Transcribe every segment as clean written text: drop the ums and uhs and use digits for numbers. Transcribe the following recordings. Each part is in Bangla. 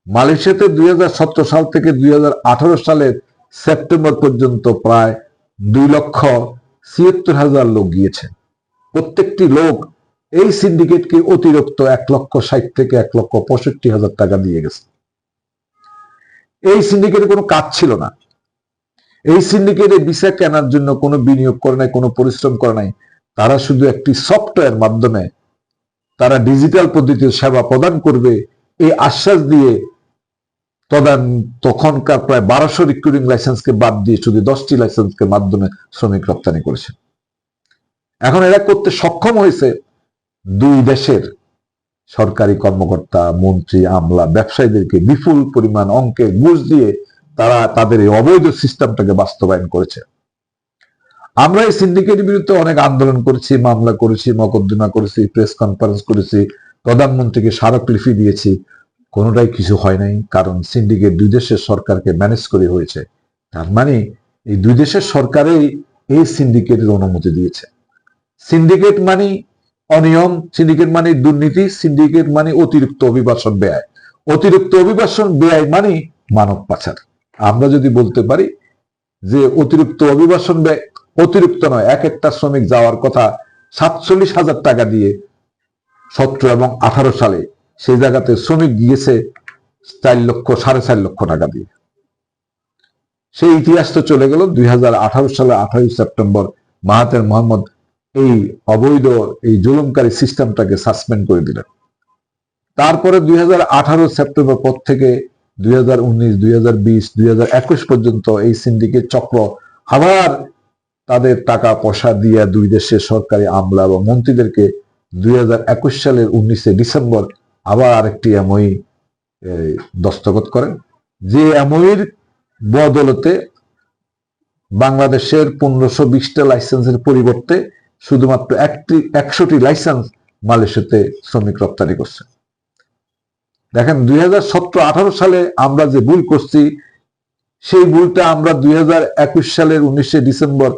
মালয়েশিয়াতে 2017 সাল থেকে 2018 সালের সেপ্টেম্বর পর্যন্ত প্রায় 2,76,000 লোক গিয়েছে। প্রত্যেকটি লোক এই সিন্ডিকেটকে অতিরিক্ত 1,60,000 থেকে 1,65,000 টাকা দিয়ে গেছে। এই সিন্ডিকেটে কোনো কাজ ছিল না। এই সিন্ডিকেটে ভিসা কেনার জন্য কোনো বিনিয়োগ করে নাই, কোনো পরিশ্রম করে নাই। তারা শুধু একটি সফটওয়্যার মাধ্যমে তারা ডিজিটাল পদ্ধতির সেবা প্রদান করবে এই আশ্বাস দিয়ে তখনকার প্রায় 1200 রিক্রুটিং লাইসেন্সকে বাদ দিয়ে শুধু 10টি লাইসেন্সকে মাধ্যমে শ্রমিক রপ্তানি করেছে। এখন এরা করতে সক্ষম হয়েছে দুই দেশের সরকারি কর্মকর্তা, মন্ত্রী, আমলা, ব্যবসায়ীদেরকে বিপুল পরিমাণ অঙ্কের ঘুষ দিয়ে তারা তাদের এই অবৈধ সিস্টেমটাকে বাস্তবায়ন করেছে। আমরা এই সিন্ডিকেটের বিরুদ্ধে অনেক আন্দোলন করেছি, মামলা করেছি, মকদ্দমা করেছি, প্রেস কনফারেন্স করেছি, প্রধানমন্ত্রীকে স্মারকলিপি দিয়েছি, কোনোটাই কিছু হয় নাই। কারণ সিন্ডিকেট দুই দেশের সরকারকে ম্যানেজ করে হয়েছে। তার মানে এই দুই দেশের সরকারই এই সিন্ডিকেটের অনুমতি দিয়েছে। সিন্ডিকেট মানে অনিয়ম, সিন্ডিকেট মানে দুর্নীতি, সিন্ডিকেট মানে অতিরিক্ত অভিবাসন ব্যয়, অতিরিক্ত অভিবাসন ব্যয় মানে মানব পাচার। আমরা যদি বলতে পারি যে অতিরিক্ত অভিবাসন ব্যয় অতিরিক্ত নয়, এক একটা শ্রমিক যাওয়ার কথা 47,000 টাকা দিয়ে 17 এবং 18 সালে, সেই জায়গাতে শ্রমিক গিয়েছে 4 লক্ষ 4.5 লক্ষ টাকা দিয়ে। সেই ইতিহাস তো চলে গেল। 2018 সালে 28 সেপ্টেম্বর মাহাথির মোহাম্মদ এই অবৈধ এই জুলুমকারী সিস্টেমটাকে সাসপেন্ড করে দিলেন। তারপরে 2018 সেপ্টেম্বর পর থেকে 2019, 2020, 2021 পর্যন্ত এই সিন্ডিকেট চক্র আবার তাদের টাকা পয়সা দিয়ে দুই দেশের সরকারি আমলা এবং মন্ত্রীদেরকে 2021 সালের 19 ডিসেম্বর আবার আরেকটি এমওই দস্তখত করেন, যে এমওইর বদলতে বাংলাদেশের 1520টা লাইসেন্সের পরিবর্তে শুধুমাত্র 100টি লাইসেন্স মালয়েশিয়াতে শ্রমিক রপ্তানি করছে। দেখেন 2017-18 সালে আমরা যে ভুল করছি সেই ভুলটা আমরা 2021 সালের 19 ডিসেম্বর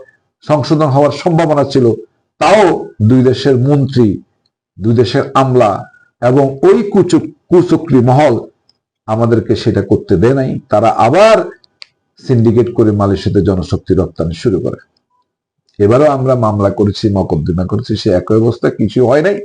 সংশোধন হওয়ার সম্ভাবনা ছিল। তাও দুই দেশের মন্ত্রী, দুই দেশের আমলা এবং ওই কুচক্রী মহল আমাদেরকে সেটা করতে দেয় নাই। তারা আবার সিন্ডিকেট করে মালয়েশিয়াতে জনশক্তি রপ্তানি শুরু করে। এবারও আমরা মামলা করেছি, মকদ্দমা করেছি, সে একই অবস্থা, কিছু হয় নাই।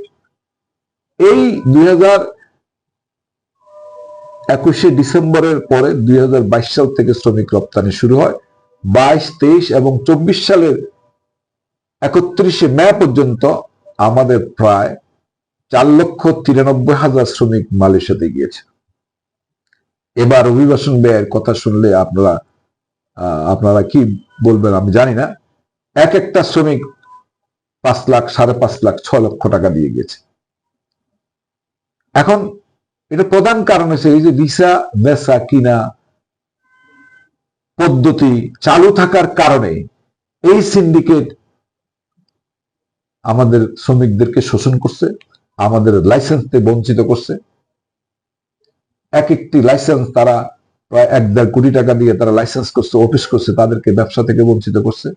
এই 2021 ডিসেম্বরের পরে 2022 সাল থেকে শ্রমিক রপ্তানি শুরু হয়। 22, 23 এবং 24 সালের 31 মে পর্যন্ত আমাদের প্রায় 4,93,000 শ্রমিক মালয়েশিয়াতে গিয়েছে। এবার অভিবাসন ব্যয়ের কথা শুনলে আপনারা কি বলবেন আমি জানি না। এক একটা শ্রমিক 5 লাখ, 5.5 লাখ, 6 লক্ষ টাকা দিয়ে গেছে। এখন এটা প্রধান কারণ হচ্ছে এই যে ভিসা বেচা কিনা পদ্ধতি চালু থাকার কারণে এই সিন্ডিকেট আমাদের শ্রমিকদেরকে শোষণ করছে, আমাদের লাইসেন্স থেকে বঞ্চিত করছে। এক একটি লাইসেন্স তারা প্রায় 1.5 কোটি টাকা দিয়ে তারা লাইসেন্স করছে, অফিস করছে, তাদেরকে ব্যবসা থেকে বঞ্চিত করছে।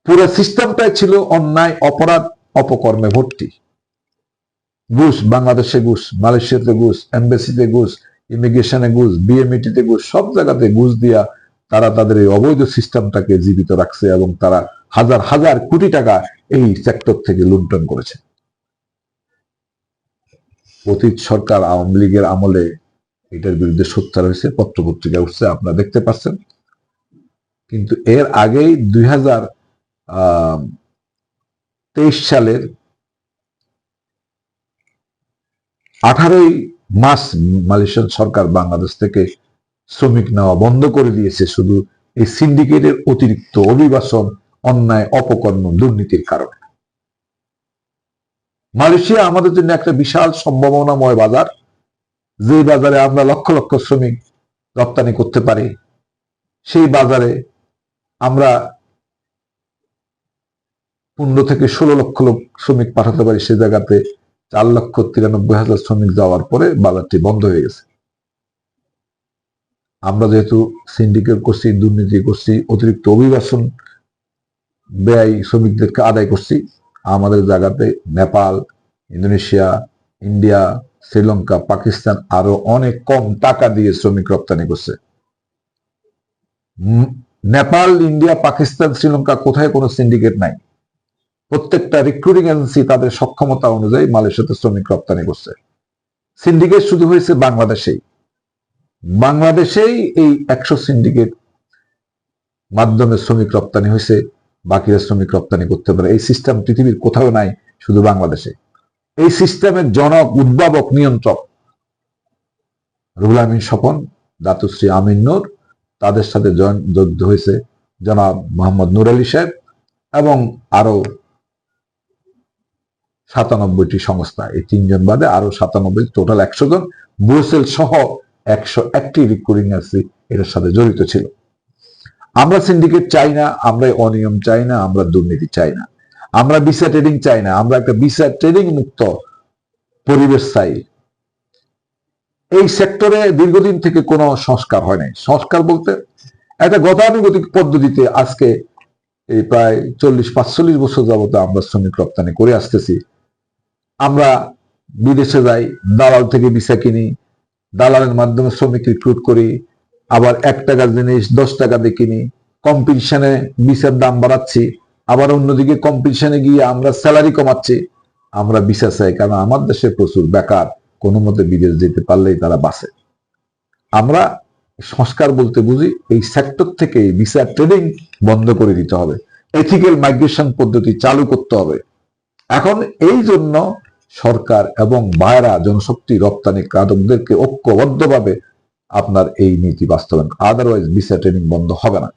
পুরো সিস্টেমটাই ছিল অন্যায়, অপরাধ, অপকর্মে ভর্তি। ঘুষ, বাংলাদেশে ঘুষ, মালয়েশিয়াতে ঘুষ, এমবাসিতে ঘুষ, ইমিগ্রেশনে ঘুষ, বিএমইটিতে ঘুষ, সব জায়গাতে ঘুষ দিয়া তারা তাদের এই অবৈধ সিস্টেমটাকে জীবিত রাখছে এবং তারা হাজার হাজার কোটি টাকা এই সেক্টর থেকে লুণ্ঠন করেছে। অতীত সরকার আওয়ামী লীগের আমলে এটার বিরুদ্ধে সোচ্চার হয়েছে, পত্রপত্রিকা উঠছে, আপনারা দেখতে পাচ্ছেন। কিন্তু এর আগেই 2023 সালের 18 মার্চ মালয়েশিয়ান সরকার বাংলাদেশ থেকে শ্রমিক নেওয়া বন্ধ করে দিয়েছে, শুধু এই সিন্ডিকেটের অতিরিক্ত অভিবাসন, অন্যায়, অপকর্ম, দুর্নীতির কারণে। মালয়েশিয়া আমাদের জন্য একটা বিশাল সম্ভাবনাময় বাজার, যে বাজারে আমরা লক্ষ লক্ষ শ্রমিক রপ্তানি করতে পারি। সেই বাজারে আমরা 15 থেকে 16 লক্ষ লোক শ্রমিক পাঠাতে পারি। সে জায়গাতে 4,93,000 শ্রমিক যাওয়ার পরে বাজারটি বন্ধ হয়ে গেছে। আমরা যেহেতু সিন্ডিকেট করছি, দুর্নীতি করছি, অতিরিক্ত অভিবাসন ব্যয় শ্রমিকদেরকে আদায় করছি, আমাদের জায়গাতে নেপাল, ইন্দোনেশিয়া, ইন্ডিয়া, শ্রীলঙ্কা, পাকিস্তান আরো অনেক কম টাকা দিয়ে শ্রমিক রপ্তানি করছে। নেপাল, ইন্ডিয়া, পাকিস্তান, শ্রীলঙ্কা কোথায় কোনো সিন্ডিকেট নাই। প্রত্যেকটা রিক্রুটিং এজেন্সি তাদের সক্ষমতা অনুযায়ী মালয়েশিয়াতে শ্রমিক রপ্তানি করছে। সিন্ডিকেট শুধু হয়েছে বাংলাদেশেই এই 100 সিন্ডিকেট মাধ্যমে শ্রমিক রপ্তানি হয়েছে, বাকিরা শ্রমিক রপ্তানি করতে পারে। এই সিস্টেম পৃথিবীর কোথাও নাই, শুধু বাংলাদেশে। এই সিস্টেমের জনক, উদ্ভাবক, নিয়ন্ত্রক রুহুল আমিন স্বপন, দাতুশ্রী আমিন নূর, তাদের সাথে যুক্ত হয়েছে জনাব মোহাম্মদ নূর আলী সাহেব এবং আরো 97টি সংস্থা। এই 3 জন বাদে আরো 97, টোটাল 100 জন, ব্রুসেল সহ 101টি রিক্রুটিং এজেন্সি এটার সাথে জড়িত ছিল। আমরা সিন্ডিকেট চাই না, আমরা অনিয়ম চাই না, আমরা দুর্নীতি চাই না, আমরা ভিসা ট্রেডিং চাই না, আমরা একটা ভিসা ট্রেডিং মুক্ত পরিবেশ চাই। এই সেক্টরে দীর্ঘদিন থেকে কোনো সংস্কার হয় নাই। সংস্কার বলতে একটা গতানুগতিক পদ্ধতিতে আজকে এই প্রায় 40-45 বছর যাবত আমরা শ্রমিক রপ্তানি করে আসতেছি। আমরা বিদেশে যাই, দালাল থেকে ভিসা কিনি, দালালের মাধ্যমে শ্রমিক রিক্রুট করি, আবার 1 টাকার জিনিস 10 টাকা দিয়ে কিনি, কম্পিটিশনে ভিসার দাম বাড়াচ্ছি, আবার অন্যদিকে কম্পিটিশনে গিয়ে আমরা স্যালারি কমাচ্ছি। আমরা ভিসা চাই কারণ আমার দেশে প্রচুর বেকার, কোনো মতে বিদেশ যেতে পারলেই তারা বাঁচে। আমরা সংস্কার বলতে বুঝি এই সেক্টর থেকে ভিসা ট্রেডিং বন্ধ করে দিতে হবে, এথিক্যাল মাইগ্রেশন পদ্ধতি চালু করতে হবে। এখন এই জন্য সরকার এবং বাইরা জনশক্তি রপ্তানি কারকদেরকে ঐক্যবদ্ধভাবে আপনার এই নীতি বাস্তবায়ন, আদারওয়াইজ ভিসা ট্রেনিং বন্ধ হবে না।